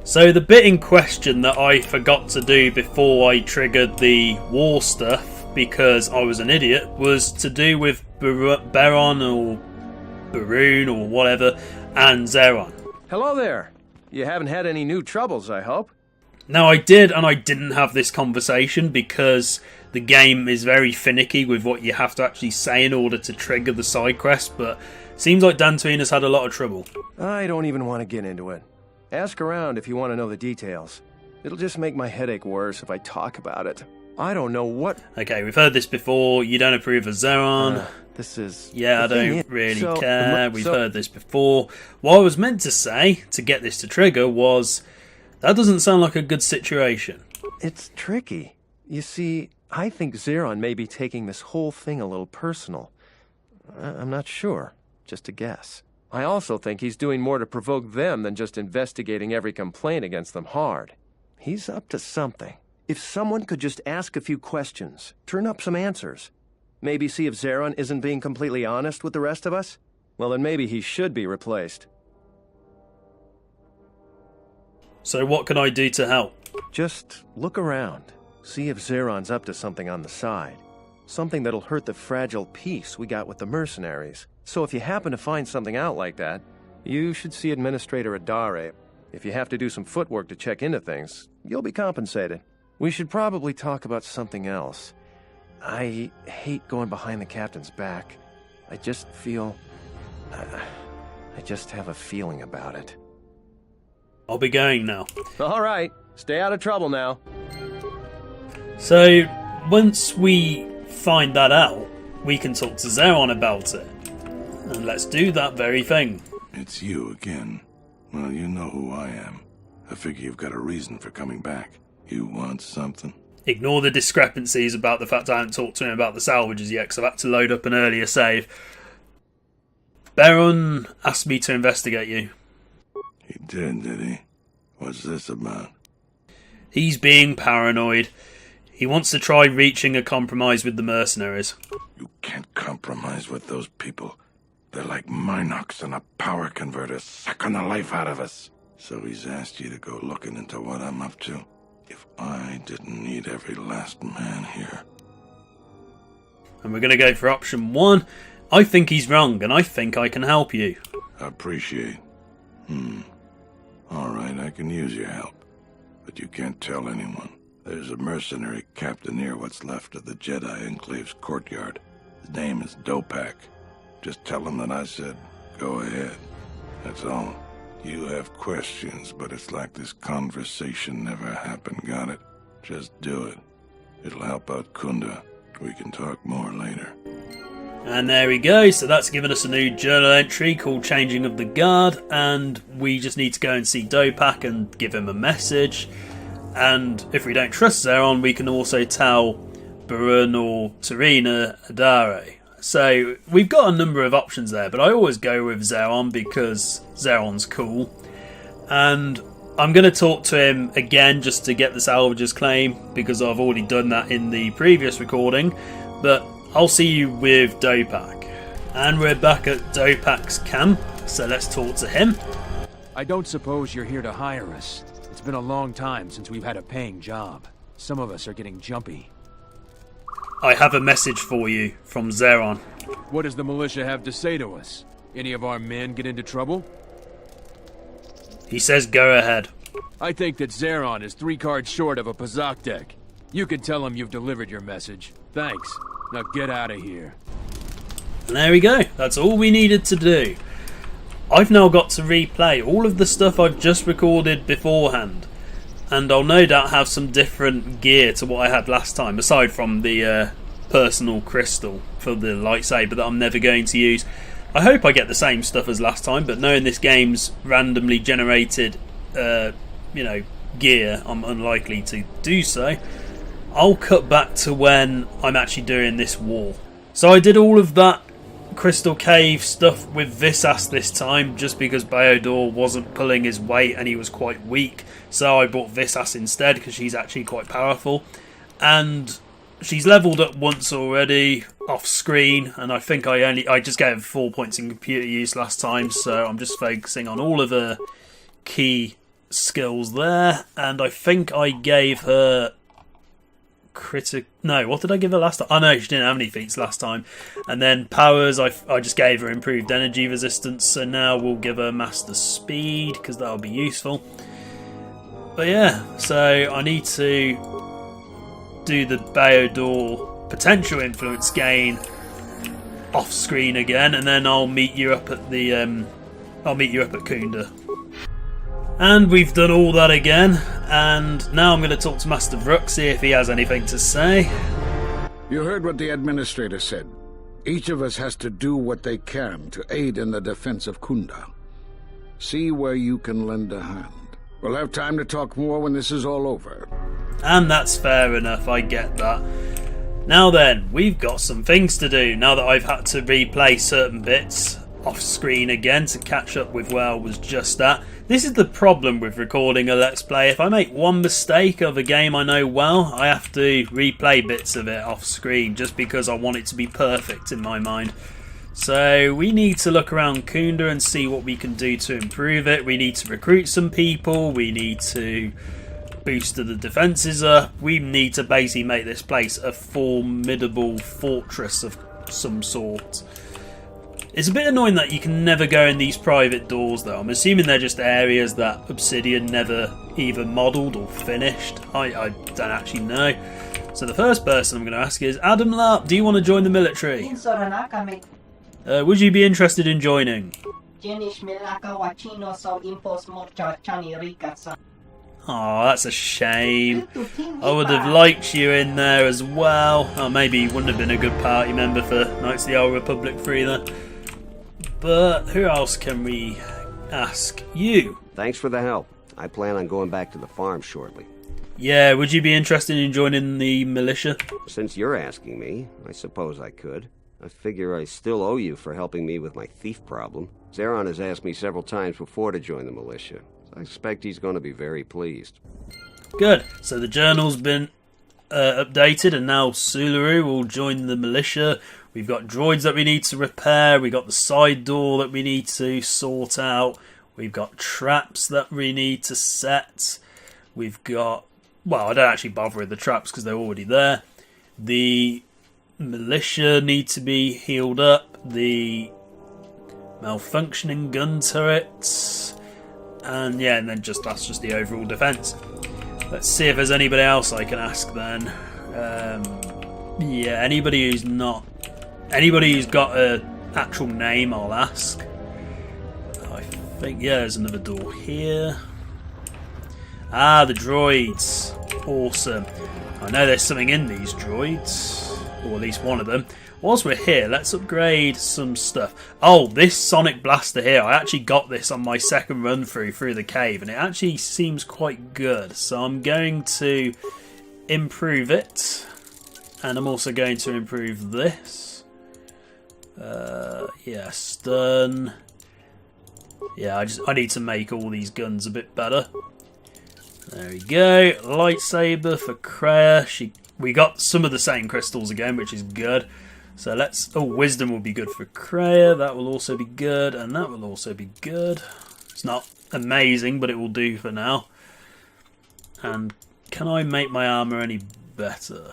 So the bit in question that I forgot to do before I triggered the war stuff, because I was an idiot, was to do with Baron or Baroon or whatever, and Zeron. Hello there. You haven't had any new troubles, I hope? Now I did, and I didn't have this conversation because the game is very finicky with what you have to actually say in order to trigger the side quest, but seems like Dantooine has had a lot of trouble. I don't even want to get into it. Ask around if you want to know the details. It'll just make my headache worse if I talk about it. I don't know what... Okay, we've heard this before. You don't approve of Zeron. This is... Yeah, I don't really care. We've heard this before. What I was meant to say, to get this to trigger, was... That doesn't sound like a good situation. It's tricky. You see, I think Zeron may be taking this whole thing a little personal. I'm not sure. Just a guess. I also think he's doing more to provoke them than just investigating every complaint against them hard. He's up to something. If someone could just ask a few questions, turn up some answers, maybe see if Zeron isn't being completely honest with the rest of us, well then maybe he should be replaced. So what can I do to help? Just look around. See if Zeron's up to something on the side. Something that'll hurt the fragile peace we got with the mercenaries. So if you happen to find something out like that, you should see Administrator Adare. If you have to do some footwork to check into things, you'll be compensated. We should probably talk about something else. I hate going behind the captain's back. I just feel... I just have a feeling about it. I'll be going now. All right. Stay out of trouble now. So, once we find that out, we can talk to Zeron about it. And let's do that very thing. It's you again. Well, you know who I am. I figure you've got a reason for coming back. You want something? Ignore the discrepancies about the fact I haven't talked to him about the salvages yet, because I've had to load up an earlier save. Baron asked me to investigate you. He did he? What's this about? He's being paranoid. He wants to try reaching a compromise with the mercenaries. You can't compromise with those people. They're like Minox and a power converter sucking the life out of us. So he's asked you to go looking into what I'm up to. If I didn't need every last man here. And we're going to go for option 1. I think he's wrong, and I think I can help you. Appreciate. Alright, I can use your help. But you can't tell anyone. There's a mercenary captain near what's left of the Jedi Enclave's courtyard. His name is Dopak. Just tell him that I said, go ahead. That's all. You have questions, but it's like this conversation never happened, got it? Just do it. It'll help out Khoonda. We can talk more later. And there we go, so that's given us a new journal entry called Changing of the Guard, and we just need to go and see Dopak and give him a message. And if we don't trust Zeron, we can also tell Barun or Serena Adare. So we've got a number of options there, but I always go with Zeron because Zeron's cool. And I'm going to talk to him again just to get the salvagers claim, because I've already done that in the previous recording. But I'll see you with Dopak. And we're back at Dopak's camp, so let's talk to him. I don't suppose you're here to hire us. It's been a long time since we've had a paying job. Some of us are getting jumpy. I have a message for you from Zeron. What does the militia have to say to us? Any of our men get into trouble? He says go ahead. I think that Zeron is 3 cards short of a Pazak deck. You can tell him you've delivered your message. Thanks. Now get out of here. And there we go. That's all we needed to do. I've now got to replay all of the stuff I've just recorded beforehand. And I'll no doubt have some different gear to what I had last time, aside from the personal crystal for the lightsaber that I'm never going to use. I hope I get the same stuff as last time, but knowing this game's randomly generated gear, I'm unlikely to do so. I'll cut back to when I'm actually doing this war. So I did all of that Crystal Cave stuff with Visas this time, just because Baodor wasn't pulling his weight and he was quite weak. So I brought Visas instead because she's actually quite powerful. And she's leveled up once already off screen, and I think I just gave her 4 points in computer use last time, so I'm just focusing on all of her key skills there, and I think I gave her no, what did I give her last time? Oh no, she didn't have any feats last time. And then powers, I just gave her improved energy resistance, so now we'll give her master speed because that'll be useful. But yeah, so I need to do the KotOR potential influence gain off screen again, and then I'll meet you up at the Khoonda. And we've done all that again, and now I'm going to talk to Master Vrook, see if he has anything to say. You heard what the administrator said. Each of us has to do what they can to aid in the defense of Khoonda. See where you can lend a hand. We'll have time to talk more when this is all over. And that's fair enough, I get that. Now then, we've got some things to do, now that I've had to replay certain bits off screen again to catch up with where I was just at. This is the problem with recording a Let's Play. If I make one mistake of a game I know well, I have to replay bits of it off screen just because I want it to be perfect in my mind. So we need to look around Khoonda and see what we can do to improve it. We need to recruit some people, we need to boost the defences up, we need to basically make this place a formidable fortress of some sort. It's a bit annoying that you can never go in these private doors though. I'm assuming they're just areas that Obsidian never either modelled or finished. I don't actually know. So the first person I'm going to ask is, Adam Larp, do you want to join the military? Would you be interested in joining? Oh, that's a shame. I would have liked you in there as well. Oh, maybe you wouldn't have been a good party member for Knights of the Old Republic 3 there. But who else can we ask? You. Thanks for the help. I plan on going back to the farm shortly. Yeah, would you be interested in joining the militia? Since you're asking me, I suppose I could. I figure I still owe you for helping me with my thief problem. Zeron has asked me several times before to join the militia. I expect he's going to be very pleased. Good. So the journal's been updated, and now Sularu will join the militia. We've got droids that we need to repair. We've got the side door that we need to sort out. We've got traps that we need to set. We've got... well, I don't actually bother with the traps because they're already there. The militia need to be healed up. The malfunctioning gun turrets. And yeah, and then that's just the overall defense. Let's see if there's anybody else I can ask then. Yeah, anybody who's got an actual name, I'll ask. I think, yeah, there's another door here. Ah, the droids. Awesome. I know there's something in these droids, or at least one of them. Whilst we're here, let's upgrade some stuff. Oh, this sonic blaster here, I actually got this on my second run through the cave, and it actually seems quite good. So I'm going to improve it, and I'm also going to improve this. Yeah, stun. Yeah, I need to make all these guns a bit better. There we go. Lightsaber for Kreia. We got some of the same crystals again, which is good. So let's... oh, wisdom will be good for Kreia. That will also be good, and that will also be good. It's not amazing, but it will do for now. And can I make my armor any better?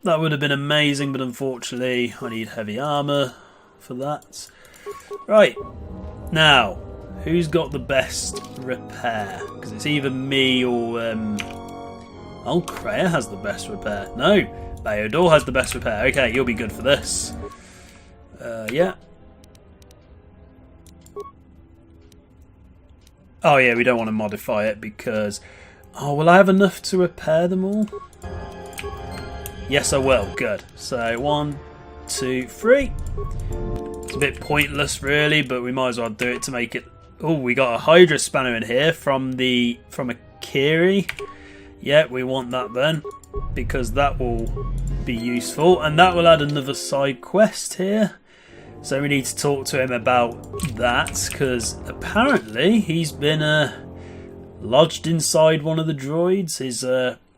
That would have been amazing, but unfortunately I need heavy armor for that. Right, now, who's got the best repair? Because it's either me or... oh, Kreia has the best repair. No, KotOR has the best repair. Okay, you'll be good for this. Yeah. Oh yeah, we don't want to modify it because... oh, will I have enough to repair them all? Yes, I will. Good. So, 1, 2, 3. It's a bit pointless, really, but we might as well do it to make it... oh, we got a Hydra spanner in here from a Kiri. Yeah, we want that then, because that will be useful, and that will add another side quest here. So we need to talk to him about that, because apparently he's been lodged inside one of the droids, his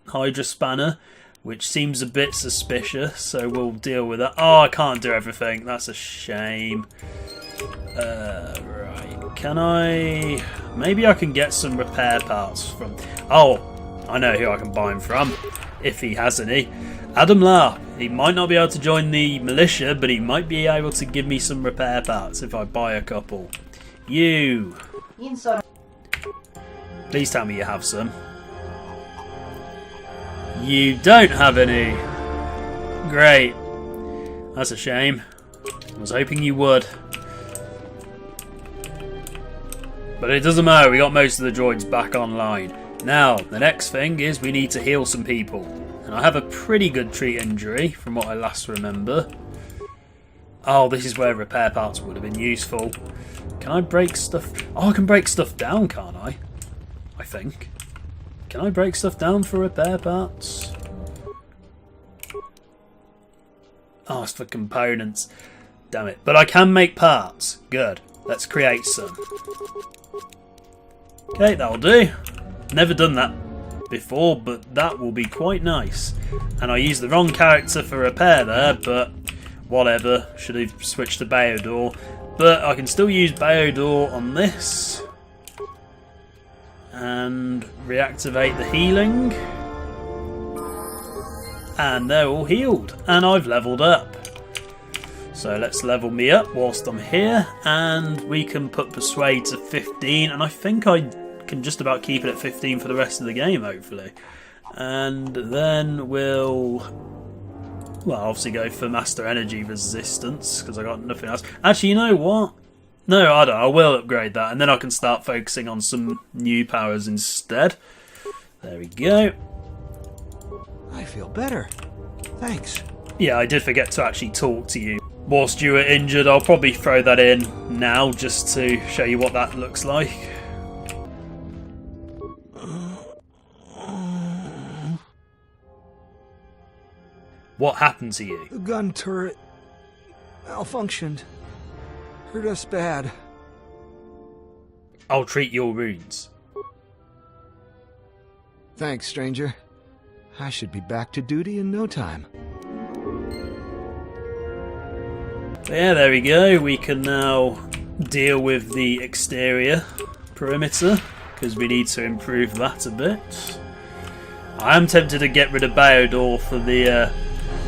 Hydra spanner, which seems a bit suspicious, so we'll deal with that. Oh, I can't do everything, that's a shame. Right. Can I... Maybe I can get some repair parts from... Oh, I know who I can buy them from, if he has any. Adam Larp. He might not be able to join the militia, but he might be able to give me some repair parts if I buy a couple. You. Please tell me you have some. You don't have any. Great. That's a shame. I was hoping you would. But it doesn't matter, we got most of the droids back online. Now, the next thing is we need to heal some people. And I have a pretty good tree injury, from what I last remember. Oh, this is where repair parts would have been useful. Can I break stuff... Oh, I can break stuff down, can't I? I think. Can I break stuff down for repair parts? Oh, it's for components. Damn it. But I can make parts. Good. Let's create some. Okay, that'll do. Never done that before, but that will be quite nice. And I used the wrong character for repair there, but whatever. Should have switched to Bayodor. But I can still use Bayodor on this. And reactivate the healing. And they're all healed. And I've leveled up. So let's level me up whilst I'm here. And we can put Persuade to 15. And I think I can just about keep it at 15 for the rest of the game, hopefully. And then we'll... Well, obviously go for Master Energy Resistance, because I got nothing else. Actually, you know what? No, I don't. I will upgrade that, and then I can start focusing on some new powers instead. There we go. I feel better. Thanks. Yeah, I did forget to actually talk to you whilst you were injured. I'll probably throw that in now, just to show you what that looks like. What happened to you? The gun turret malfunctioned. Hurt us bad. I'll treat your wounds. Thanks, stranger. I should be back to duty in no time. Yeah, there we go. We can now deal with the exterior perimeter, because we need to improve that a bit. I am tempted to get rid of Bayodor for the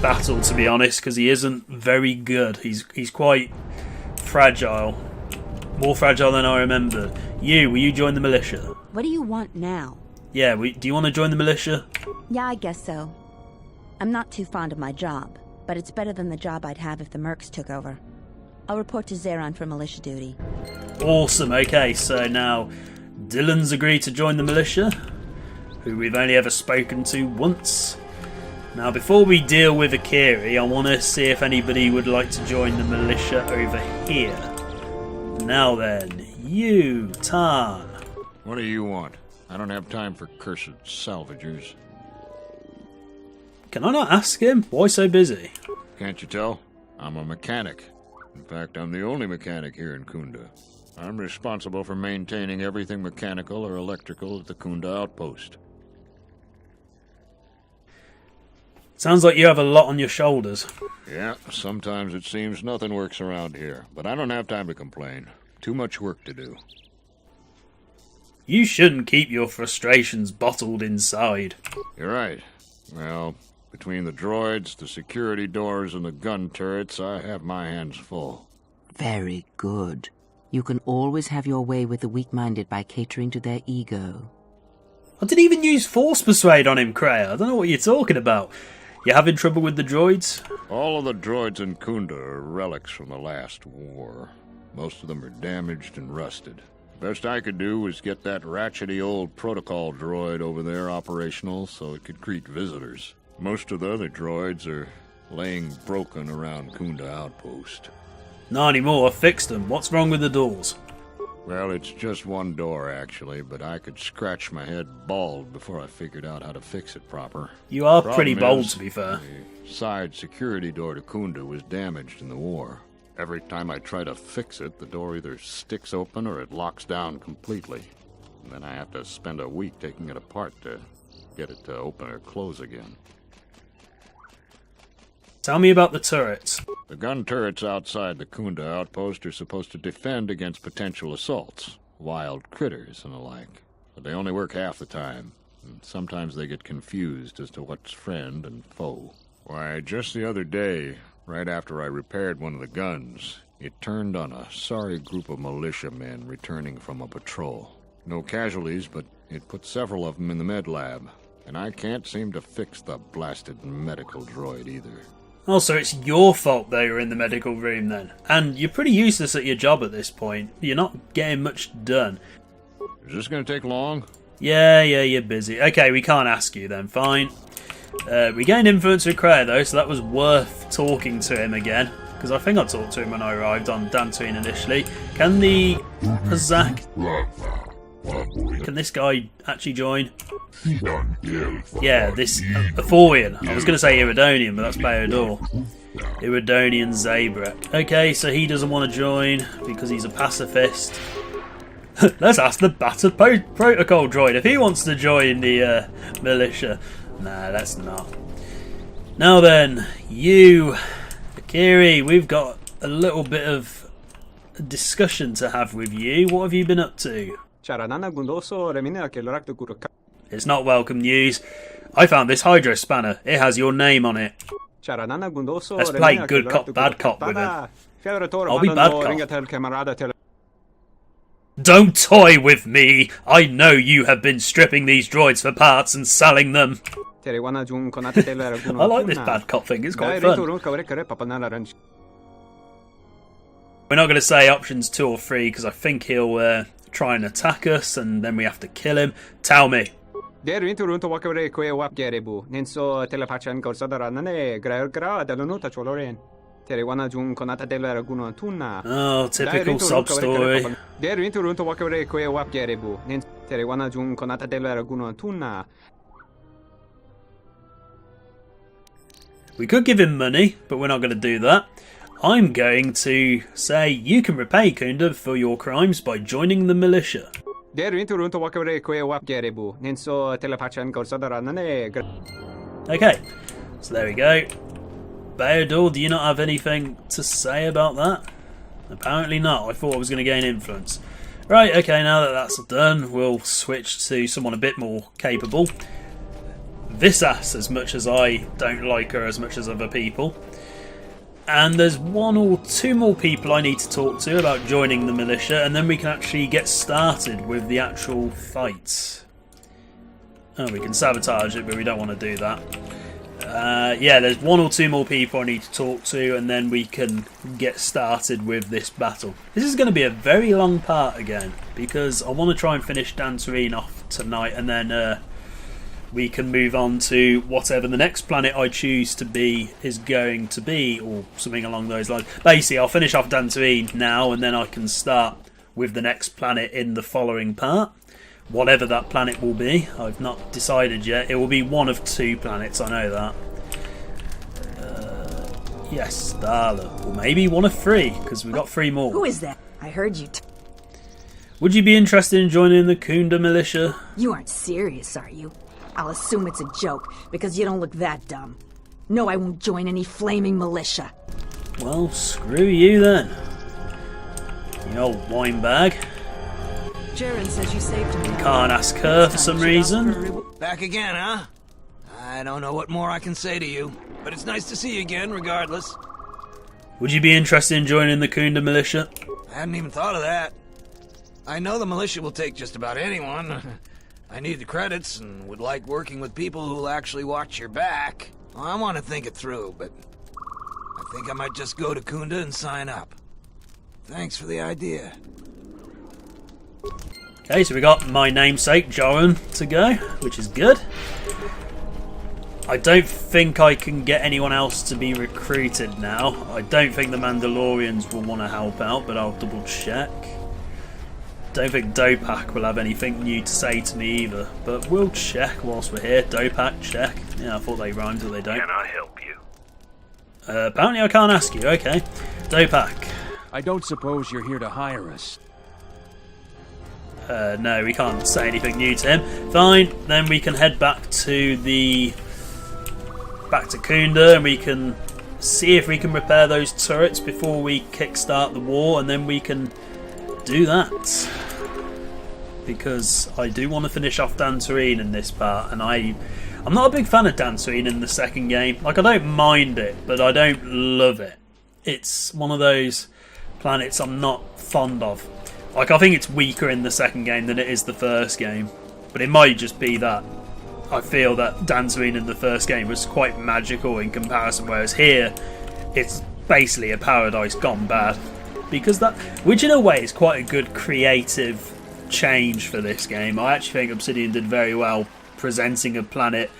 battle, to be honest, because he isn't very good. He's quite fragile. More fragile than I remember. Will you join the militia? What do you want now? Yeah, do you want to join the militia? Yeah, I guess so. I'm not too fond of my job, but it's better than the job I'd have if the Mercs took over. I'll report to Zeron for militia duty. Awesome, okay, so now Dylan's agreed to join the militia, who we've only ever spoken to once. Now, before we deal with Akiri, I want to see if anybody would like to join the militia over here. Now then, you, Tarn. What do you want? I don't have time for cursed salvagers. Can I not ask him? Why so busy? Can't you tell? I'm a mechanic. In fact, I'm the only mechanic here in Khoonda. I'm responsible for maintaining everything mechanical or electrical at the Khoonda outpost. Sounds like you have a lot on your shoulders. Yeah, sometimes it seems nothing works around here, but I don't have time to complain. Too much work to do. You shouldn't keep your frustrations bottled inside. You're right. Well, between the droids, the security doors, and the gun turrets, I have my hands full. Very good. You can always have your way with the weak-minded by catering to their ego. I didn't even use Force Persuade on him, Kreia. I don't know what you're talking about. You having trouble with the droids? All of the droids in Khoonda are relics from the last war. Most of them are damaged and rusted. Best I could do was get that ratchety old protocol droid over there operational so it could greet visitors. Most of the other droids are laying broken around Khoonda outpost. Not anymore, I fixed them. What's wrong with the doors? Well, it's just one door, actually, but I could scratch my head bald before I figured out how to fix it proper. You are pretty Problem bold, is, to be fair. The side security door to Khoonda was damaged in the war. Every time I try to fix it, the door either sticks open or it locks down completely. And then I have to spend a week taking it apart to get it to open or close again. Tell me about the turrets. The gun turrets outside the Khoonda outpost are supposed to defend against potential assaults, wild critters and the like. But they only work half the time, and sometimes they get confused as to what's friend and foe. Why, just the other day, right after I repaired one of the guns, it turned on a sorry group of militiamen returning from a patrol. No casualties, but it put several of them in the med lab, and I can't seem to fix the blasted medical droid either. Also, it's your fault they were in the medical room then. And you're pretty useless at your job at this point. You're not getting much done. Is this going to take long? Yeah, you're busy. Okay, we can't ask you then, fine. We gained influence with Kreia though, so that was worth talking to him again. Because I think I talked to him when I arrived on Dantooine initially. Can the Pazak... Can this guy actually join? Yeah, this Athorian. I was going to say Iridonian, but that's Battle. Iridonian Zabrak. Okay, so he doesn't want to join because he's a pacifist. Let's ask the Battle Protocol droid if he wants to join the militia. Nah, let's not. Now then, you, Akiri, we've got a little bit of a discussion to have with you. What have you been up to? It's not welcome news. I found this Hydro Spanner. It has your name on it. Let's play good cop, bad cop with it. I'll be bad cop. Don't toy with me! I know you have been stripping these droids for parts and selling them. I like this bad cop thing, it's quite fun. We're not going to say options 2 or 3 because I think he'll try and attack us and then we have to kill him. Tell me. Oh, typical sob story. We could give him money, but we're not going to do that. I'm going to say you can repay Khoonda for your crimes by joining the militia. Okay, so there we go. Baodor, do you not have anything to say about that? Apparently not. I thought I was going to gain influence. Right, okay, now that that's done, we'll switch to someone a bit more capable. This ass, as much as I don't like her as much as other people. And there's 1 or 2 more people I need to talk to about joining the militia, and then we can actually get started with the actual fight. Oh, we can sabotage it, but we don't want to do that. Yeah, there's 1 or 2 more people I need to talk to, and then we can get started with this battle. This is going to be a very long part again, because I want to try and finish Dantooine off tonight, and then we can move on to whatever the next planet I choose to be is going to be, or something along those lines. Basically, I'll finish off Dantooine now, and then I can start with the next planet in the following part. Whatever that planet will be, I've not decided yet. It will be 1 of 2 planets, I know that. Yes, Starla. Or maybe 1 of 3, because we've got 3 more. Who is that? I heard you. Would you be interested in joining the Khoonda militia? You aren't serious, are you? I'll assume it's a joke, because you don't look that dumb. No, I won't join any flaming militia. Well, screw you then. You old wine bag. Jaren says you saved him. Can't ask her for some reason. Back again, huh? I don't know what more I can say to you, but it's nice to see you again, regardless. Would you be interested in joining the Khoonda militia? I hadn't even thought of that. I know the militia will take just about anyone. I need the credits and would like working with people who'll actually watch your back. Well, I want to think it through, but I think I might just go to Khoonda and sign up. Thanks for the idea. Okay, so we got my namesake, Joran, to go, which is good. I don't think I can get anyone else to be recruited now. I don't think the Mandalorians will want to help out, but I'll double check. Don't think Dopak will have anything new to say to me either, but we'll check whilst we're here. Dopak, check. Yeah, I thought they rhymed, but they don't. Can I help you? Apparently I can't ask you. Okay. Dopak. I don't suppose you're here to hire us. No, we can't say anything new to him. Fine, then we can head back to Khoonda and we can see if we can repair those turrets before we kickstart the war, and then we can do that. Because I do want to finish off Dantooine in this part, and I'm not a big fan of Dantooine in the second game. Like, I don't mind it, but I don't love it. It's one of those planets I'm not fond of. Like, I think it's weaker in the second game than it is the first game. But it might just be that I feel that Dantooine in the first game was quite magical in comparison, whereas here it's basically a paradise gone bad. Because that, which in a way is quite a good creative change for this game. I actually think Obsidian did very well presenting a planet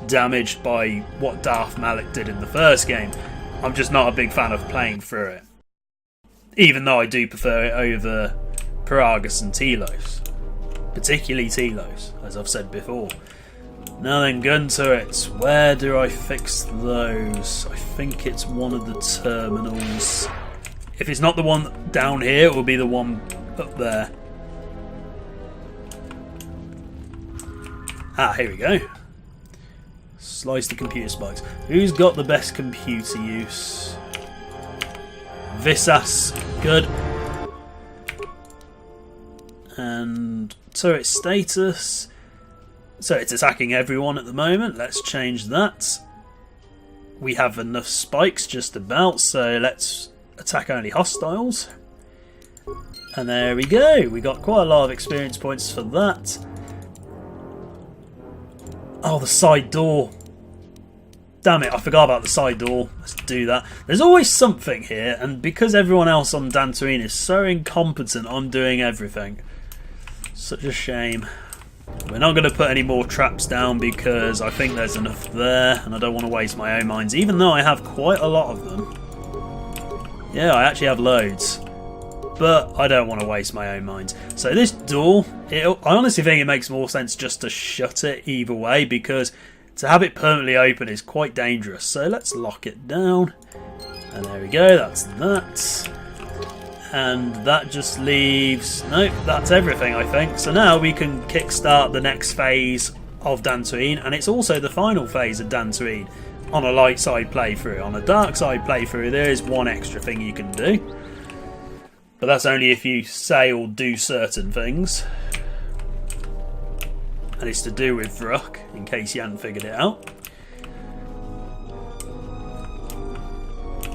damaged by what Darth Malik did in the first game. I'm just not a big fan of playing through it. Even though I do prefer it over Peragus and Telos. Particularly Telos, as I've said before. Now then, gun turrets. Where do I fix those? I think it's one of the terminals. If it's not the one down here, it will be the one up there. Ah, here we go. Slice the computer spikes. Who's got the best computer use? Visas. Good. And turret status. So it's attacking everyone at the moment. Let's change that. We have enough spikes just about, so let's attack only hostiles. And there we go. We got quite a lot of experience points for that. Oh, the side door. Damn it, I forgot about the side door. Let's do that. There's always something here, and because everyone else on Dantooine is so incompetent on doing everything. Such a shame. We're not going to put any more traps down because I think there's enough there, and I don't want to waste my own mines, even though I have quite a lot of them. Yeah, I actually have loads. But I don't want to waste my own mines. So this door, I honestly think it makes more sense just to shut it either way, because to have it permanently open is quite dangerous. So let's lock it down. And there we go, that's that. And that just leaves... Nope, that's everything, I think. So now we can kickstart the next phase of Dantooine, and it's also the final phase of Dantooine on a light side playthrough. On a dark side playthrough, there is one extra thing you can do. But that's only if you say or do certain things. And it's to do with Vruk, in case you hadn't figured it out.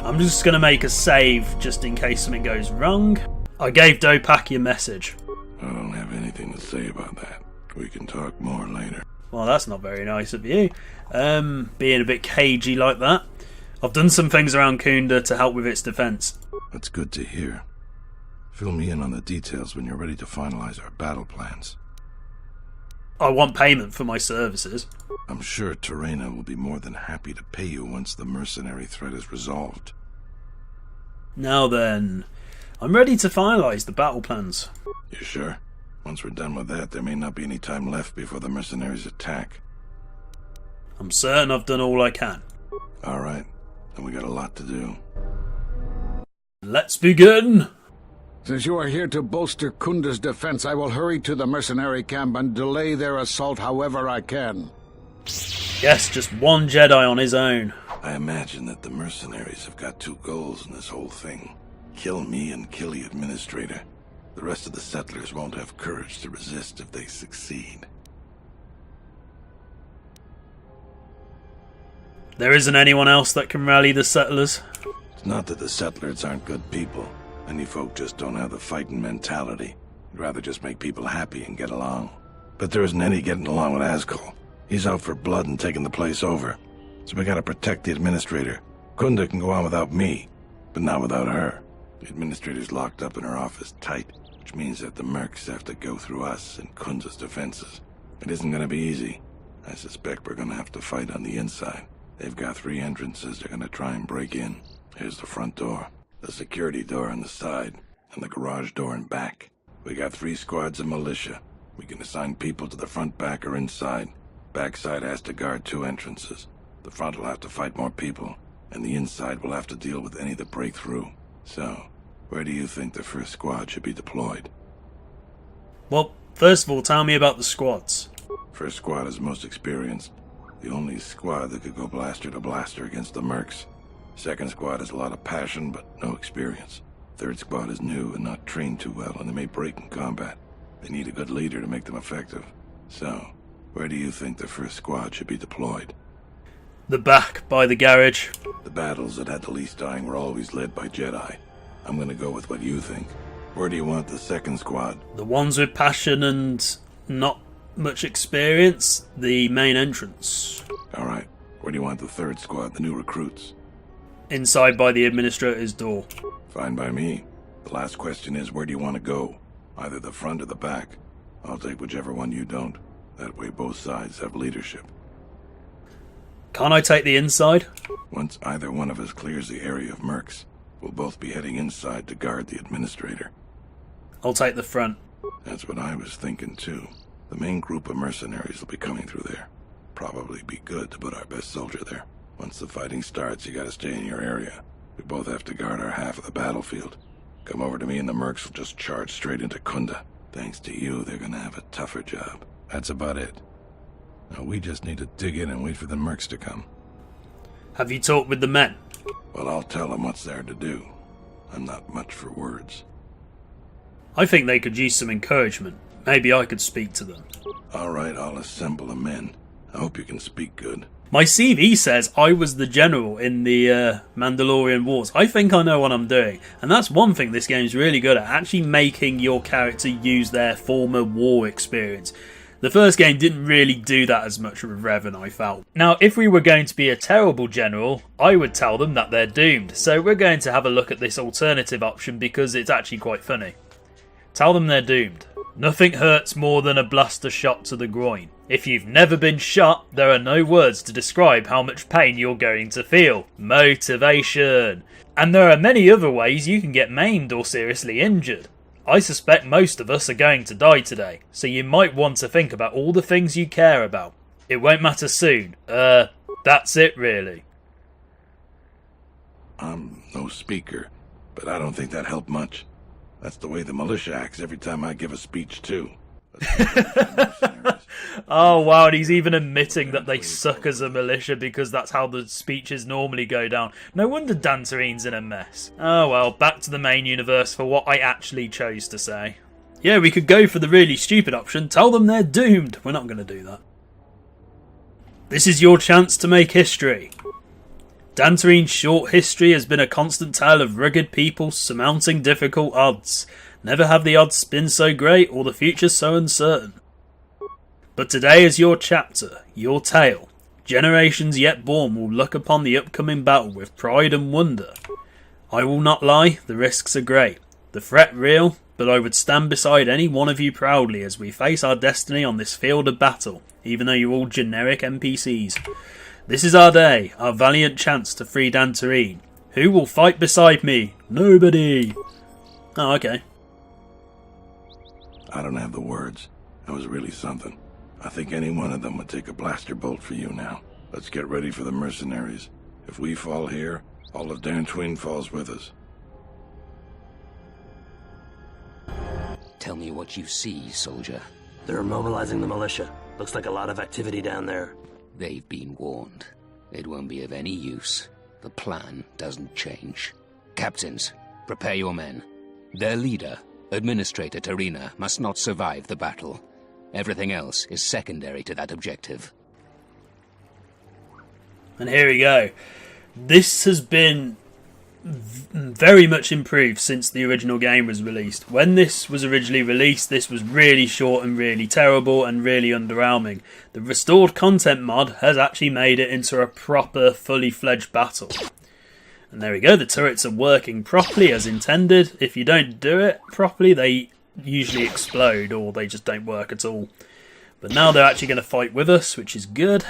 I'm just going to make a save just in case something goes wrong. I gave Dopak your message. I don't have anything to say about that. We can talk more later. Well, that's not very nice of you. Being a bit cagey like that. I've done some things around Khoonda to help with its defence. That's good to hear. Fill me in on the details when you're ready to finalize our battle plans. I want payment for my services. I'm sure Terena will be more than happy to pay you once the mercenary threat is resolved. Now then, I'm ready to finalise the battle plans. You sure? Once we're done with that, there may not be any time left before the mercenaries attack. I'm certain I've done all I can. Alright, then we got a lot to do. Let's begin! Since you are here to bolster Khoonda's defense, I will hurry to the mercenary camp and delay their assault however I can. Yes, just one Jedi on his own. I imagine that the mercenaries have got two goals in this whole thing. Kill me and kill the administrator. The rest of the settlers won't have courage to resist if they succeed. There isn't anyone else that can rally the settlers? It's not that the settlers aren't good people. Many folk just don't have the fighting mentality. They'd rather just make people happy and get along. But there isn't any getting along with Azkul. He's out for blood and taking the place over. So we gotta protect the administrator. Khoonda can go on without me, but not without her. The administrator's locked up in her office tight, which means that the mercs have to go through us and Khoonda's defenses. It isn't gonna be easy. I suspect we're gonna have to fight on the inside. They've got 3 entrances they're gonna try and break in. Here's the front door, the security door on the side, and the garage door in back. We got 3 squads of militia. We can assign people to the front, back, or inside. Backside has to guard 2 entrances. The front will have to fight more people, and the inside will have to deal with any that break through. So, where do you think the first squad should be deployed? Well, first of all, tell me about the squads. First squad is most experienced. The only squad that could go blaster to blaster against the mercs. Second squad has a lot of passion, but no experience. Third squad is new and not trained too well, and they may break in combat. They need a good leader to make them effective. So, where do you think the first squad should be deployed? The back, by the garage. The battles that had the least dying were always led by Jedi. I'm gonna go with what you think. Where do you want the second squad? The ones with passion and not much experience, the main entrance. Alright, where do you want the third squad, the new recruits? Inside by the administrator's door. Fine by me. The last question is, where do you want to go? Either the front or the back. I'll take whichever one you don't. That way both sides have leadership. Can't I take the inside? Once either one of us clears the area of mercs, we'll both be heading inside to guard the administrator. I'll take the front. That's what I was thinking too. The main group of mercenaries will be coming through there. Probably be good to put our best soldier there. Once the fighting starts, you gotta stay in your area. We both have to guard our half of the battlefield. Come over to me and the mercs will just charge straight into Khoonda. Thanks to you, they're gonna have a tougher job. That's about it. Now we just need to dig in and wait for the mercs to come. Have you talked with the men? Well, I'll tell them what's there to do. I'm not much for words. I think they could use some encouragement. Maybe I could speak to them. Alright, I'll assemble the men. I hope you can speak good. My CV says I was the general in the Mandalorian Wars. I think I know what I'm doing. And that's one thing this game's really good at, actually making your character use their former war experience. The first game didn't really do that as much with Revan, I felt. Now, if we were going to be a terrible general, I would tell them that they're doomed. So we're going to have a look at this alternative option because it's actually quite funny. Tell them they're doomed. Nothing hurts more than a blaster shot to the groin. If you've never been shot, there are no words to describe how much pain you're going to feel. Motivation. And there are many other ways you can get maimed or seriously injured. I suspect most of us are going to die today, so you might want to think about all the things you care about. It won't matter soon. That's it really. I'm no speaker, but I don't think that helped much. That's the way the militia acts every time I give a speech too. Oh wow, and he's even admitting that they suck as a militia because that's how the speeches normally go down. No wonder Dantooine's in a mess. Oh well, back to the main universe for what I actually chose to say. Yeah, we could go for the really stupid option, tell them they're doomed. We're not going to do that. This is your chance to make history. Dantooine's short history has been a constant tale of rugged people surmounting difficult odds. Never have the odds been so great or the future so uncertain. But today is your chapter, your tale. Generations yet born will look upon the upcoming battle with pride and wonder. I will not lie, the risks are great. The threat real, but I would stand beside any one of you proudly as we face our destiny on this field of battle, even though you're all generic NPCs. This is our day, our valiant chance to free Dantooine. Who will fight beside me? Nobody! Oh, okay. I don't have the words. That was really something. I think any one of them would take a blaster bolt for you now. Let's get ready for the mercenaries. If we fall here, all of Dantooine falls with us. Tell me what you see, soldier. They're mobilizing the militia. Looks like a lot of activity down there. They've been warned. It won't be of any use. The plan doesn't change. Captains, prepare your men. Their leader, Administrator Tarina, must not survive the battle. Everything else is secondary to that objective. And here we go. This has been very much improved since the original game was released. When this was originally released, this was really short and really terrible and really underwhelming. The restored content mod has actually made it into a proper, fully fledged battle. And there we go, the turrets are working properly as intended. If you don't do it properly, they usually explode or they just don't work at all. But now they're actually going to fight with us, which is good.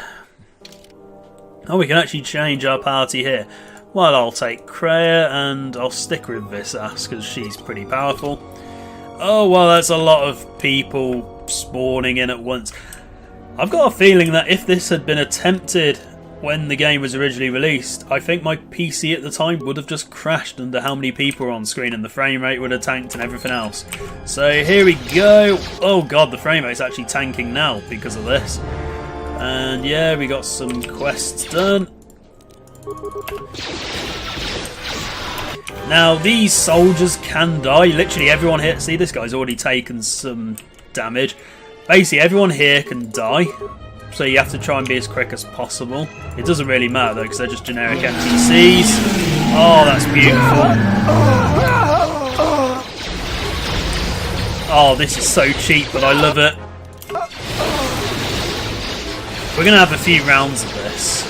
Oh, we can actually change our party here. Well, I'll take Kreia and I'll stick with this ass because she's pretty powerful. Oh, well, that's a lot of people spawning in at once. I've got a feeling that if this had been attempted when the game was originally released, I think my PC at the time would have just crashed under how many people were on screen and the frame rate would have tanked and everything else. So here we go. Oh god, the frame rate's actually tanking now because of this. And yeah, we got some quests done. Now, these soldiers can die. Literally everyone here... See, this guy's already taken some damage. Basically, everyone here can die. So you have to try and be as quick as possible. It doesn't really matter, though, because they're just generic NPCs. Oh, that's beautiful. Oh, this is so cheap, but I love it. We're going to have a few rounds of this.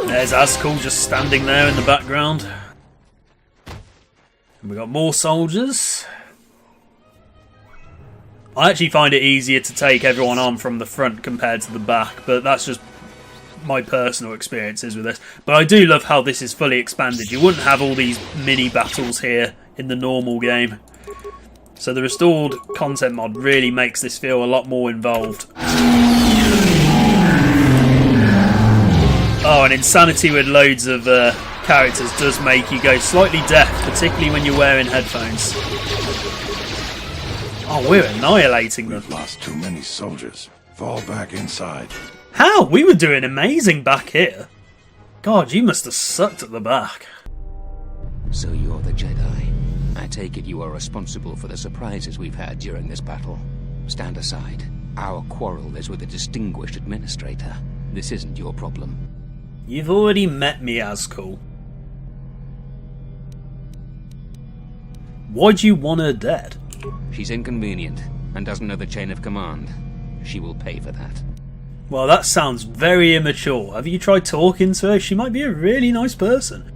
There's Azkul just standing there in the background. And we got more soldiers. I actually find it easier to take everyone on from the front compared to the back, but that's just my personal experiences with this. But I do love how this is fully expanded. You wouldn't have all these mini battles here in the normal game. So the restored content mod really makes this feel a lot more involved. Oh, and Insanity with loads of characters does make you go slightly deaf, particularly when you're wearing headphones. Oh, we're annihilating them. We've lost too many soldiers. Fall back inside. How? We were doing amazing back here. God, you must have sucked at the back. So you're the Jedi. I take it you are responsible for the surprises we've had during this battle. Stand aside. Our quarrel is with a distinguished administrator. This isn't your problem. You've already met me, Azkul. Why do you want her dead? She's inconvenient and doesn't know the chain of command. She will pay for that. Well, that sounds very immature. Have you tried talking to her? She might be a really nice person.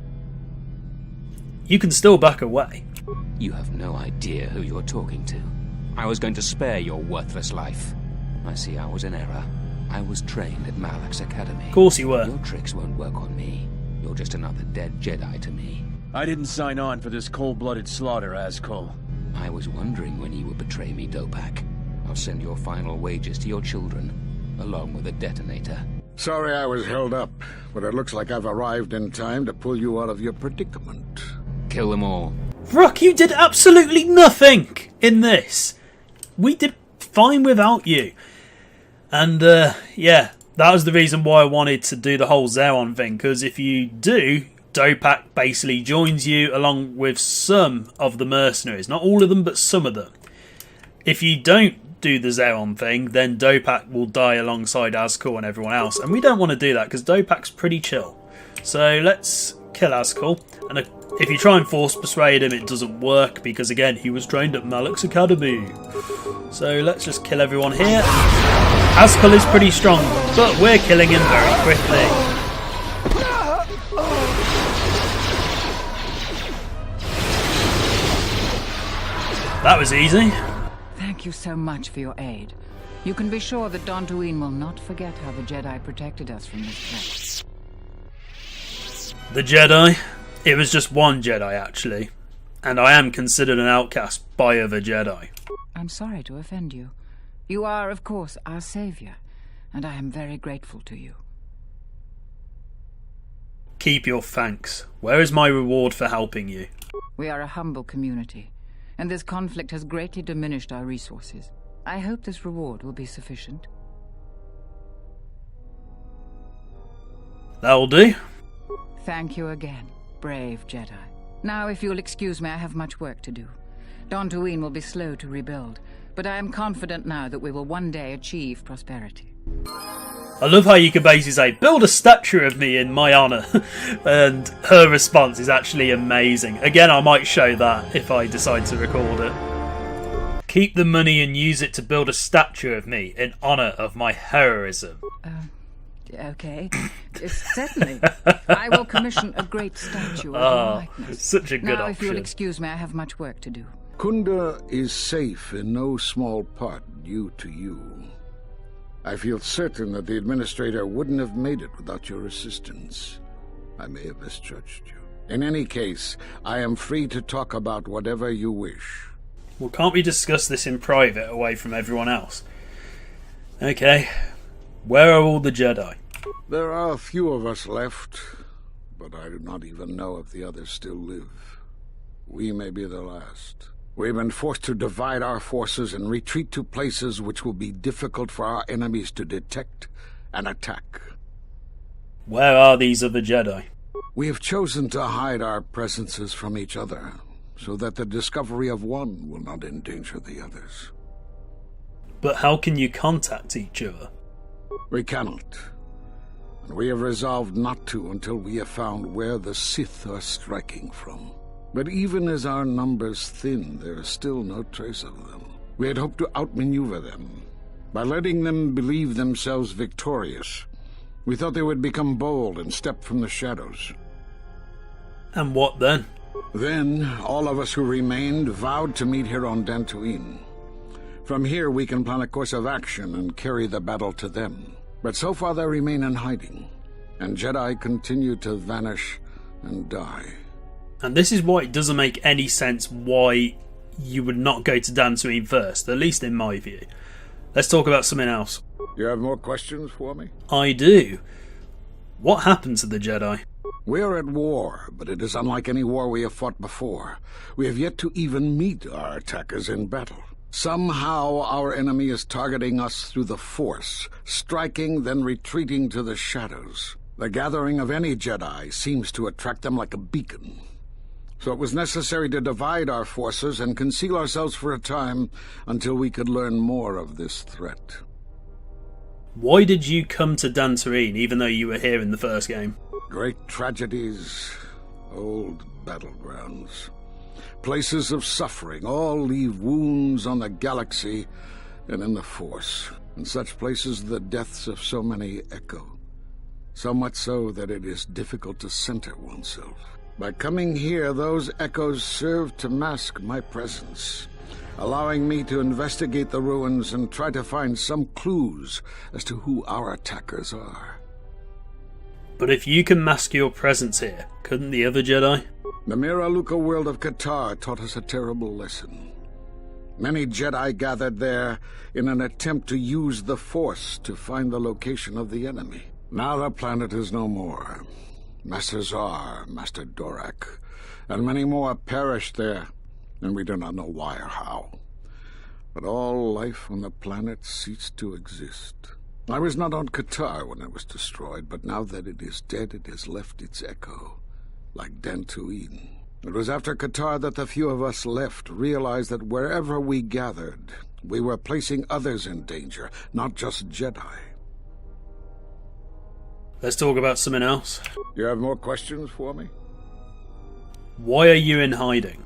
You can still back away. You have no idea who you're talking to. I was going to spare your worthless life. I see I was in error. I was trained at Malak's academy. Of course you were. Your tricks won't work on me. You're just another dead Jedi to me. I didn't sign on for this cold-blooded slaughter, Azkul. I was wondering when you would betray me, Dopak. I'll send your final wages to your children, along with a detonator. Sorry I was held up, but it looks like I've arrived in time to pull you out of your predicament. Kill them all. Rook, you did absolutely nothing in this. We did fine without you. And, yeah, that was the reason why I wanted to do the whole Zeron thing, because if you do, Dopak basically joins you along with some of the mercenaries. Not all of them, but some of them. If you don't do the Zeron thing, then Dopak will die alongside Azkul and everyone else. And we don't want to do that, because Dopak's pretty chill. So let's kill Azkul. And if you try and force persuade him, it doesn't work, because again, he was trained at Malak's academy. So let's just kill everyone here. Azkul is pretty strong, but we're killing him very quickly. That was easy. Thank you so much for your aid. You can be sure that Dantooine will not forget how the Jedi protected us from this threat. The Jedi? It was just one Jedi, actually. And I am considered an outcast by other Jedi. I'm sorry to offend you. You are, of course, our savior, and I am very grateful to you. Keep your thanks. Where is my reward for helping you? We are a humble community, and this conflict has greatly diminished our resources. I hope this reward will be sufficient. That'll do. Thank you again, brave Jedi. Now, if you'll excuse me, I have much work to do. Dantooine will be slow to rebuild, but I am confident now that we will one day achieve prosperity. I love how you can basically say, build a statue of me in my honour. And her response is actually amazing. Again, I might show that if I decide to record it. Keep the money and use it to build a statue of me in honour of my heroism. Okay. Certainly. I will commission a great statue of your likeness. Such a good now, option. if you'll excuse me, I have much work to do. Khoonda is safe in no small part due to you. I feel certain that the Administrator wouldn't have made it without your assistance. I may have misjudged you. In any case, I am free to talk about whatever you wish. Well, can't we discuss this in private away from everyone else? Okay. Where are all the Jedi? There are a few of us left, but I do not even know if the others still live. We may be the last. We've been forced to divide our forces and retreat to places which will be difficult for our enemies to detect and attack. Where are these other Jedi? We have chosen to hide our presences from each other, so that the discovery of one will not endanger the others. But how can you contact each other? We cannot. And we have resolved not to until we have found where the Sith are striking from. But even as our numbers thin, there is still no trace of them. We had hoped to outmaneuver them. By letting them believe themselves victorious, we thought they would become bold and step from the shadows. And what then? Then, all of us who remained vowed to meet here on Dantooine. From here we can plan a course of action and carry the battle to them. But so far they remain in hiding, and Jedi continue to vanish and die. And this is why it doesn't make any sense why you would not go to Dantooine first, at least in my view. Let's talk about something else. You have more questions for me? I do. What happened to the Jedi? We are at war, but it is unlike any war we have fought before. We have yet to even meet our attackers in battle. Somehow our enemy is targeting us through the Force, striking, then retreating to the shadows. The gathering of any Jedi seems to attract them like a beacon. So it was necessary to divide our forces and conceal ourselves for a time until we could learn more of this threat. Why did you come to Dantooine, even though you were here in the first game? Great tragedies, old battlegrounds. Places of suffering all leave wounds on the galaxy and in the Force. In such places the deaths of so many echo. So much so that it is difficult to center oneself. By coming here, those echoes serve to mask my presence, allowing me to investigate the ruins and try to find some clues as to who our attackers are. But if you can mask your presence here, couldn't the other Jedi? The Miraluka world of KotOR taught us a terrible lesson. Many Jedi gathered there in an attempt to use the Force to find the location of the enemy. Now the planet is no more. Master Zar, Master Dorak, and many more perished there, and we do not know why or how. But all life on the planet ceased to exist. I was not on KotOR when it was destroyed, but now that it is dead, it has left its echo, like Dantooine. It was after KotOR that the few of us left realized that wherever we gathered, we were placing others in danger, not just Jedi. Let's talk about something else. You have more questions for me? Why are you in hiding?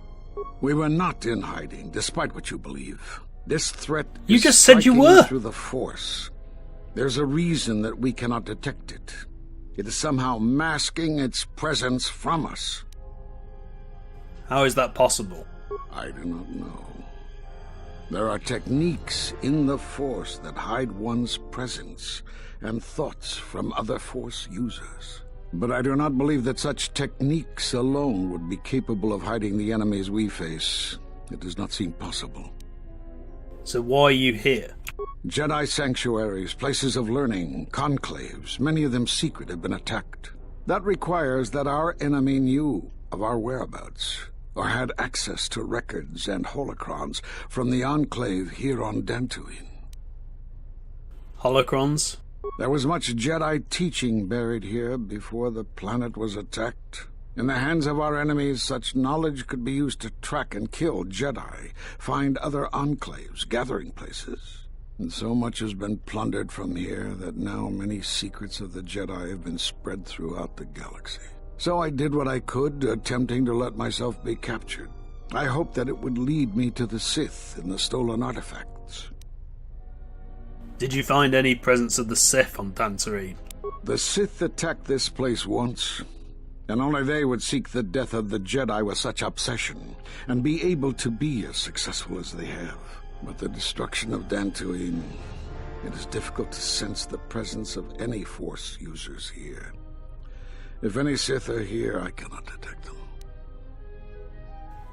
We were not in hiding, despite what you believe. This threat You is just said you striking were. through the Force. There's a reason that we cannot detect it. It is somehow masking its presence from us. How is that possible? I do not know. There are techniques in the Force that hide one's presence and thoughts from other Force users. But I do not believe that such techniques alone would be capable of hiding the enemies we face. It does not seem possible. So why are you here? Jedi sanctuaries, places of learning, conclaves, many of them secret, have been attacked. That requires that our enemy knew of our whereabouts, or had access to records and holocrons from the Enclave here on Dantooine. Holocrons? There was much Jedi teaching buried here before the planet was attacked. In the hands of our enemies, such knowledge could be used to track and kill Jedi, find other enclaves, gathering places. And so much has been plundered from here that now many secrets of the Jedi have been spread throughout the galaxy. So I did what I could, attempting to let myself be captured. I hoped that it would lead me to the Sith and the stolen artifacts. Did you find any presence of the Sith on Dantooine? The Sith attacked this place once, and only they would seek the death of the Jedi with such obsession, and be able to be as successful as they have. With the destruction of Dantooine, it is difficult to sense the presence of any Force users here. If any Sith are here, I cannot detect them.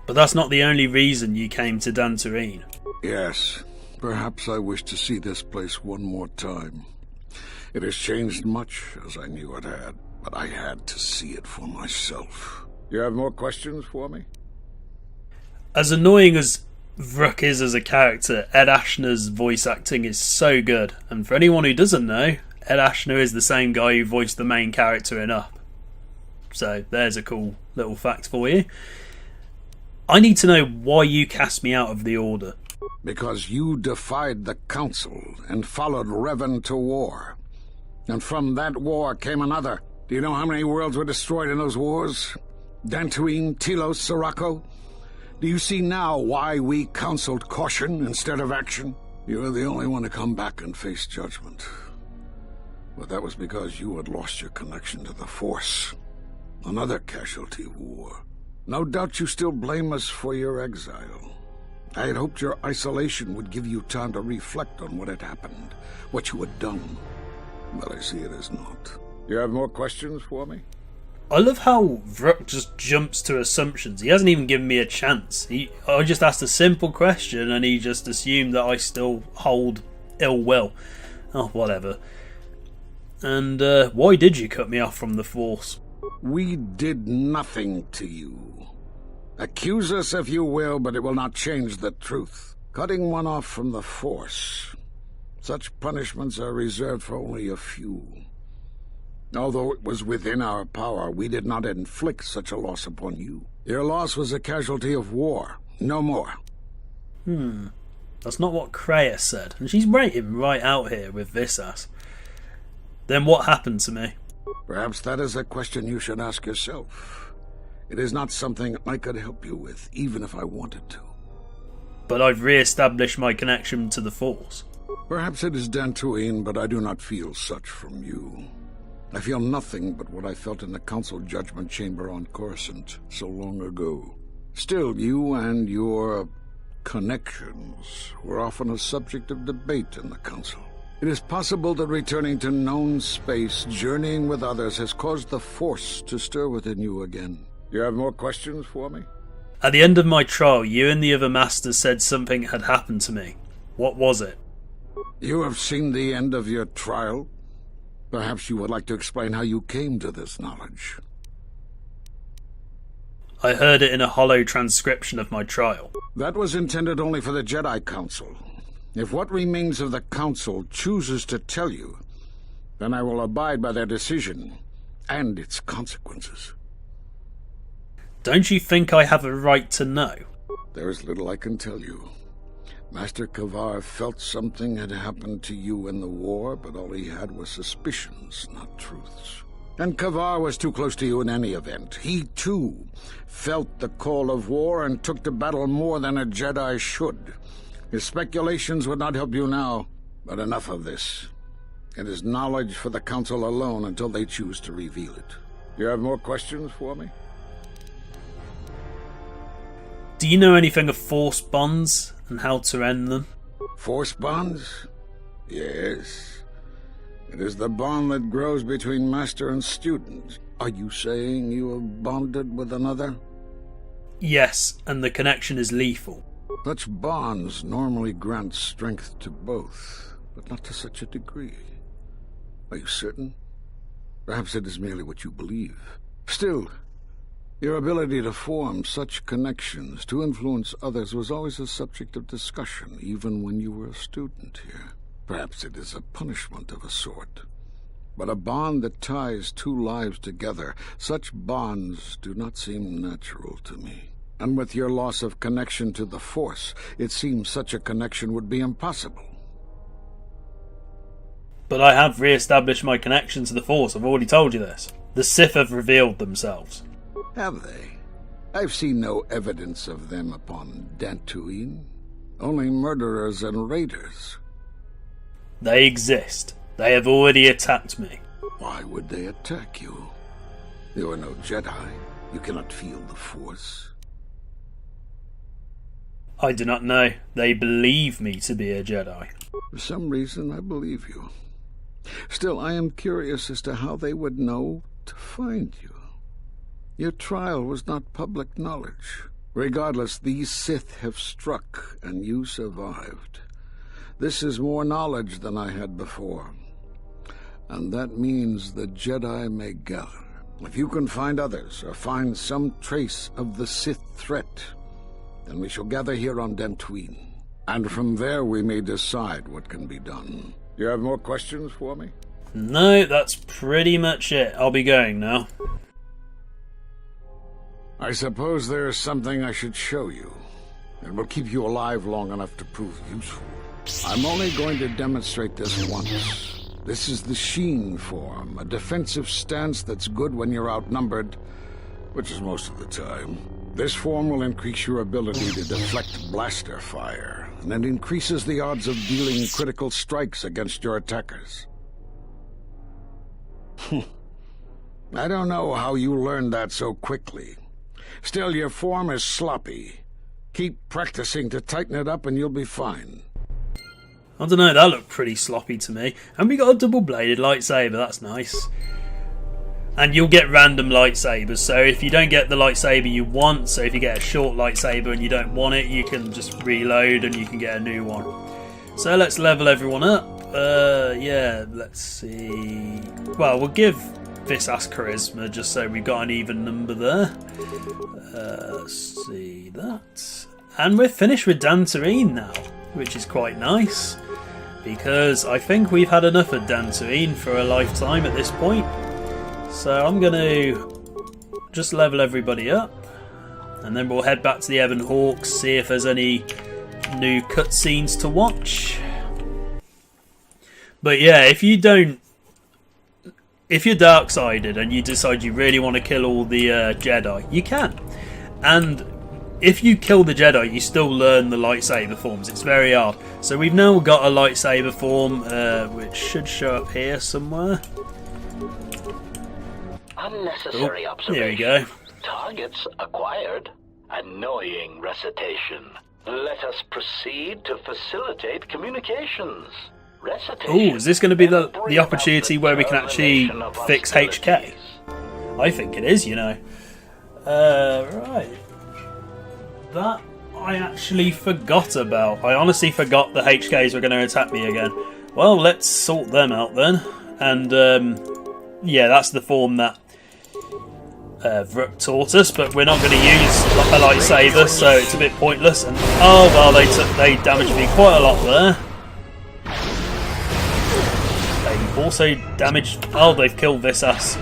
But that's not the only reason you came to Dantooine. Yes, perhaps I wish to see this place one more time. It has changed much, as I knew it had, but I had to see it for myself. You have more questions for me? As annoying as Vrook is as a character, Ed Ashner's voice acting is so good. And for anyone who doesn't know, Ed Ashner is the same guy who voiced the main character in Up. So there's a cool little fact for you. I need to know why you cast me out of the Order. Because you defied the Council and followed Revan to war. And from that war came another. Do you know how many worlds were destroyed in those wars? Dantooine, Telos, Sirocco? Do you see now why we counseled caution instead of action? You were the only one to come back and face judgment. But that was because you had lost your connection to the Force. Another casualty of war. No doubt you still blame us for your exile. I had hoped your isolation would give you time to reflect on what had happened, what you had done. But I see it as not. You have more questions for me? I love how Vrook just jumps to assumptions. He hasn't even given me a chance. I just asked a simple question and he just assumed that I still hold ill will. Oh, whatever. And why did you cut me off from the Force? We did nothing to you. Accuse us if you will, but it will not change the truth. Cutting one off from the Force. Such punishments are reserved for only a few. Although it was within our power, we did not inflict such a loss upon you. Your loss was a casualty of war, no more. That's not what Kreia said, and she's rating right out here with this ass. Then what happened to me? Perhaps that is a question you should ask yourself. It is not something I could help you with, even if I wanted to. But I've re-established my connection to the Force. Perhaps it is Dantooine, but I do not feel such from you. I feel nothing but what I felt in the Council Judgment Chamber on Coruscant so long ago. Still, you and your connections were often a subject of debate in the Council. It is possible that returning to known space, journeying with others, has caused the Force to stir within you again. You have more questions for me? At the end of my trial, you and the other Masters said something had happened to me. What was it? You have seen the end of your trial? Perhaps you would like to explain how you came to this knowledge. I heard it in a hollow transcription of my trial. That was intended only for the Jedi Council. If what remains of the Council chooses to tell you, then I will abide by their decision and its consequences. Don't you think I have a right to know? There is little I can tell you. Master KotOR felt something had happened to you in the war, but all he had was suspicions, not truths. And KotOR was too close to you in any event. He, too, felt the call of war and took to battle more than a Jedi should. His speculations would not help you now, but enough of this. It is knowledge for the Council alone until they choose to reveal it. You have more questions for me? Do you know anything of Force bonds and how to end them? Force bonds? Yes. It is the bond that grows between master and student. Are you saying you have bonded with another? Yes, and the connection is lethal. Such bonds normally grant strength to both, but not to such a degree. Are you certain? Perhaps it is merely what you believe. Still, your ability to form such connections, to influence others, was always a subject of discussion, even when you were a student here. Perhaps it is a punishment of a sort. But a bond that ties two lives together, such bonds do not seem natural to me. And with your loss of connection to the Force, it seems such a connection would be impossible. But I have re-established my connection to the Force, I've already told you this. The Sith have revealed themselves. Have they? I've seen no evidence of them upon Dantooine. Only murderers and raiders. They exist. They have already attacked me. Why would they attack you? You are no Jedi. You cannot feel the Force. I do not know. They believe me to be a Jedi. For some reason, I believe you. Still, I am curious as to how they would know to find you. Your trial was not public knowledge. Regardless, these Sith have struck, and you survived. This is more knowledge than I had before. And that means the Jedi may gather. If you can find others, or find some trace of the Sith threat, Then we shall gather here on Dantooine. And from there we may decide what can be done. You have more questions for me? No, that's pretty much it. I'll be going now. I suppose there is something I should show you. It will keep you alive long enough to prove useful. I'm only going to demonstrate this once. This is the Sheen form, a defensive stance that's good when you're outnumbered, which is most of the time. This form will increase your ability to deflect blaster fire, and it increases the odds of dealing critical strikes against your attackers. I don't know how you learned that so quickly. Still, your form is sloppy. Keep practicing to tighten it up and you'll be fine. I don't know, that looked pretty sloppy to me. And we got a double-bladed lightsaber, that's nice. And you'll get random lightsabers, so if you don't get the lightsaber you want, so if you get a short lightsaber and you don't want it, you can just reload and you can get a new one. So let's level everyone up. Yeah, let's see. Well, we'll give this ass charisma just so we've got an even number there. Let's see that. And we're finished with Dantooine now, which is quite nice, because I think we've had enough of Dantooine for a lifetime at this point. So I'm going to just level everybody up, and then we'll head back to the Ebon Hawk, see if there's any new cutscenes to watch. But yeah, if you're dark-sided and you decide you really want to kill all the Jedi, you can. And if you kill the Jedi, you still learn the lightsaber forms. It's very hard. So we've now got a lightsaber form, which should show up here somewhere. Unnecessary observation. There we go. Targets acquired. Annoying recitation. Let us proceed to facilitate communications. Oh, is this going to be the opportunity where we can actually fix HK? I think it is, you know. Right. That I actually forgot about. I honestly forgot the HKs were going to attack me again. Well, let's sort them out then. And, yeah, that's the form that Vrook taught us, but we're not going to use a lightsaber, so it's a bit pointless. And oh well, they damaged me quite a lot there. They also damaged. Oh, they've killed this ass.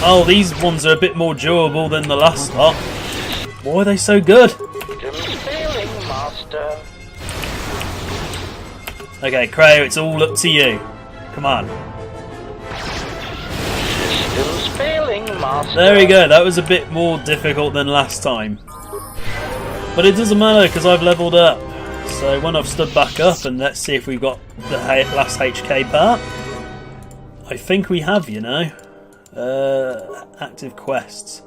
Oh, these ones are a bit more durable than the last lot. Why are they so good? Okay, Creo, it's all up to you. Come on. There we go, that was a bit more difficult than last time. But it doesn't matter because I've leveled up. So when I've stood back up, and let's see if we've got the last HK part. I think we have, you know. Active quests.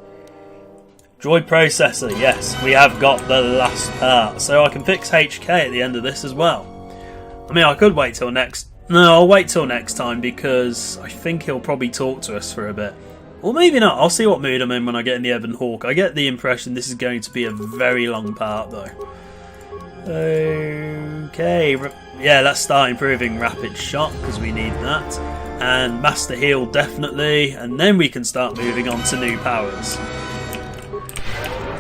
Droid processor, yes, we have got the last part. So I can fix HK at the end of this as well. I mean, I could wait till next... No, I'll wait till next time because I think he'll probably talk to us for a bit. Or maybe not. I'll see what mood I'm in when I get in the Ebon Hawk. I get the impression this is going to be a very long part, though. Okay. Yeah, let's start improving Rapid Shot, because we need that. And Master Heal, definitely. And then we can start moving on to new powers.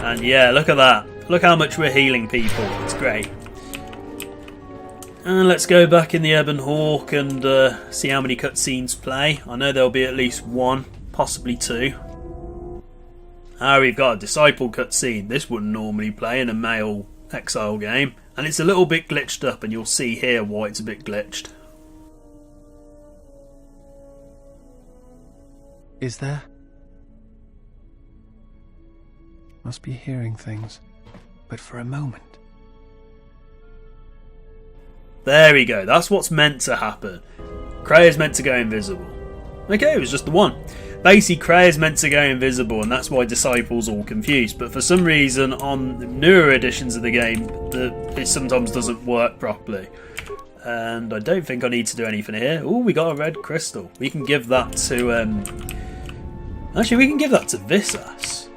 And yeah, look at that. Look how much we're healing people. It's great. And let's go back in the Ebon Hawk and see how many cutscenes play. I know there'll be at least one. Possibly two. We've got a Disciple cutscene. This wouldn't normally play in a male Exile game. And it's a little bit glitched up, and you'll see here why it's a bit glitched. Is there? Must be hearing things. But for a moment. There we go. That's what's meant to happen. Krea's meant to go invisible. Okay, it was just the one. Basically, Krea's meant to go invisible, and that's why Disciple's all confused. But for some reason, on newer editions of the game, it sometimes doesn't work properly. And I don't think I need to do anything here. Oh, we got a red crystal. We can give that to... Actually, we can give that to this ass.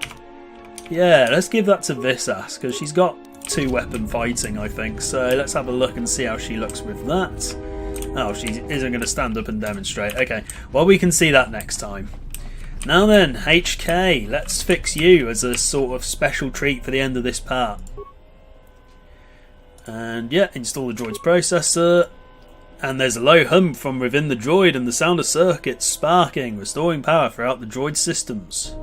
Yeah, let's give that to this ass, because she's got 2-weapon fighting, I think. So let's have a look and see how she looks with that. Oh, she isn't going to stand up and demonstrate. Okay, well, we can see that next time. Now then, HK, let's fix you as a sort of special treat for the end of this part. And yeah, install the droid's processor. And there's a low hum from within the droid and the sound of circuits sparking, restoring power throughout the droid's systems.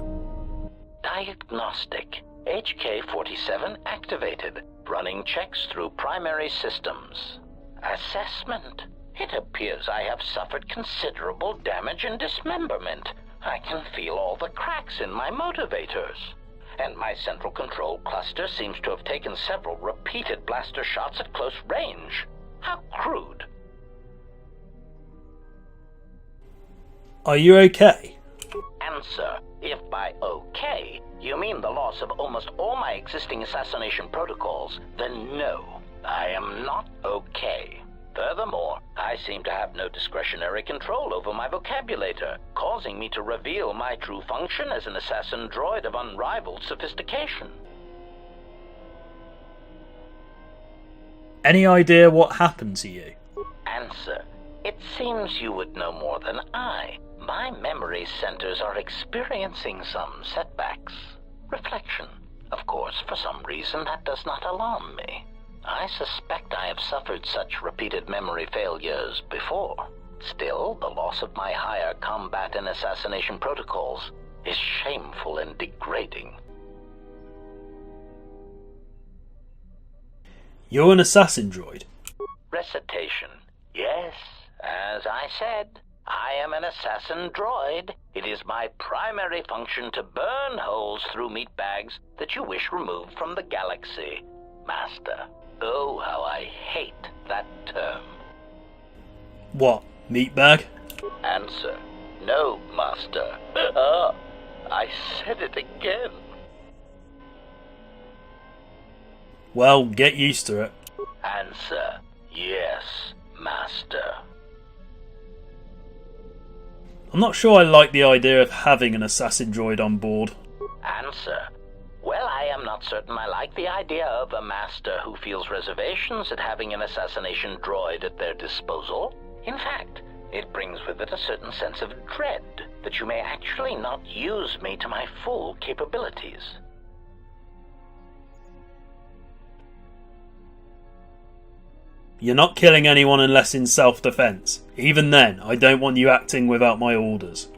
Diagnostic. HK-47 activated. Running checks through primary systems. Assessment. It appears I have suffered considerable damage and dismemberment. I can feel all the cracks in my motivators. And my central control cluster seems to have taken several repeated blaster shots at close range. How crude. Are you okay? Answer. If by okay, you mean the loss of almost all my existing assassination protocols, then no, I am not okay. Furthermore, I seem to have no discretionary control over my vocabulator, causing me to reveal my true function as an assassin droid of unrivaled sophistication. Any idea what happened to you? Answer. It seems you would know more than I. My memory centers are experiencing some setbacks. Reflection. Of course, for some reason that does not alarm me. I suspect I have suffered such repeated memory failures before. Still, the loss of my higher combat and assassination protocols is shameful and degrading. You're an assassin droid. Recitation. Yes, as I said, I am an assassin droid. It is my primary function to burn holes through meat bags that you wish removed from the galaxy. Master. Oh, how I hate that term. What, meatbag? Answer. No, Master. I said it again. Well, get used to it. Answer. Yes, Master. I'm not sure I like the idea of having an assassin droid on board. Answer. Well, I am not certain I like the idea of a master who feels reservations at having an assassination droid at their disposal. In fact, it brings with it a certain sense of dread that you may actually not use me to my full capabilities. You're not killing anyone unless in self-defense. Even then, I don't want you acting without my orders.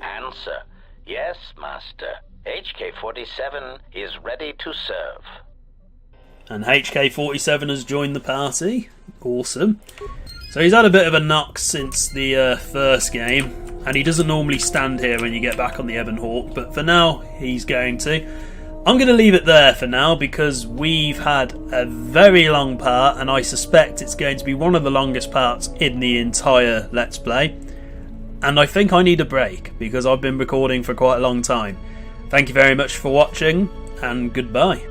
Answer. Yes, Master. HK-47 is ready to serve. And HK-47 has joined the party. Awesome. So he's had a bit of a knock since the first game, and he doesn't normally stand here when you get back on the Ebon Hawk, but for now, he's going to. I'm going to leave it there for now because we've had a very long part, and I suspect it's going to be one of the longest parts in the entire Let's Play. And I think I need a break because I've been recording for quite a long time. Thank you very much for watching, and goodbye.